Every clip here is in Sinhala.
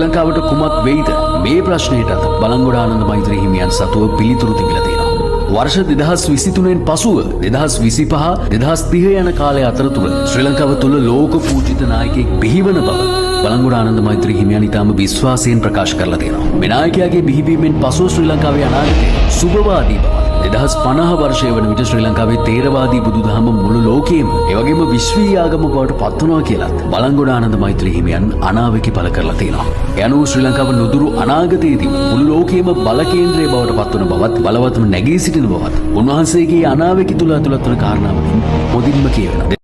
ලංකාවට කුමක් වෙයිද මේ ප්‍රශ්නයටත් බලංගොඩ ආනන්ද මෛත්‍රී හිමියන් සතුව පිළිතුරු තිබිලා තියෙනවා. वर्ष 2023 පසුව 2025 2030 යන කාලය අතරතුර ශ්‍රී ලංකාව තුළ ලෝක පූජිත නායකයෙක් බිහිවන බව බලංගොඩ ආනන්ද මෛත්‍රී හිමියන් ඉතාම විශ්වාසයෙන් ප්‍රකාශ කරලා තියෙනවා. මේ නායකයාගේ බිහිවීමෙන් පසුව ශ්‍රී ලංකාවේ අනාගතය සුබවාදී බව 2050 වර්ෂය වන විට ශ්‍රී ලංකාවේ තේරවාදී බුදුදහම මුළු ලෝකයේම එවැගේම විශ්වීය ආගම බවට පත්වනවා කියලත් බලංගොඩ ආනන්ද මෛත්‍රී හිමියන් අනාවැකි පළ කරලා තියෙනවා. ඒ අනුව ශ්‍රී ලංකාව නුදුරු අනාගතයේදී මුළු ලෝකයේම බල කේන්ද්‍රය බවට පත්වන බවත් බලවත්ම නැගී සිටින බවත් උන්වහන්සේගේ අනාවැකි තුල ඇතුළත් වන කාරණාවකින් පොදින්ම කියවෙනවා.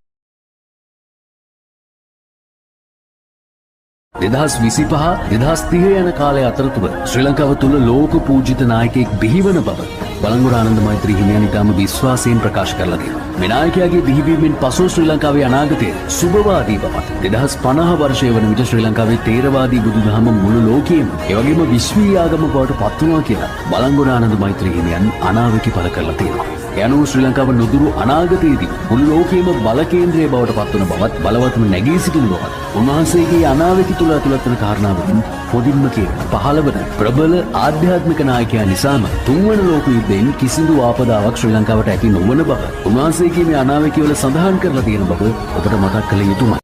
2025-2030 යන කාලය අතරතුර ශ්‍රී ලංකාව තුළ ලෝක පූජිත නායකයෙක් බිහිවන බව බලංගොඩ ආනන්ද මෛත්‍රී හිමියන් ඉතාම විශ්වාසයෙන් ප්‍රකාශ කරලා තියෙනවා. මේ නායකයාගේ බිහිවීමෙන් පසු ශ්‍රී ලංකාවේ අනාගතය සුබවාදී බවත් 2050 වර්ෂය වන විට ශ්‍රී ලංකාවේ තේරවාදී බුදුදහම මුළු ලෝකයේම එවැගේම විශ්වීය ආගම බවට පත්වනවා කියලා බලංගොඩ ආනන්ද මෛත්‍රී හිමියන් අනාවැකි පළ කරලා තියෙනවා. ඒ අනුව ශ්‍රී ලංකාව නුදුරු අනාගතයේදී මුළු ලෝකයේම බල කේන්ද්‍රය බවට පත්වන බවත් බලවත්ම නැගී සිටින බවත් උන්වහන්සේගේ අනාවැකි තුල ඇතුළත් වන කාරණාවකින් පොදින්ම කියන 15 වන ප්‍රබල ආධ්‍යාත්මික නායකයා නිසාම තුන්වන ලෝක යුද්ධයෙන් කිසිදු ආපදාවක් ශ්‍රී ලංකාවට ඇති නොවන බව උන්වහන්සේගේ මේ අනාවැකි වල සඳහන් කරලා තියෙන බව ඔබට මතක් කළ යුතුමයි.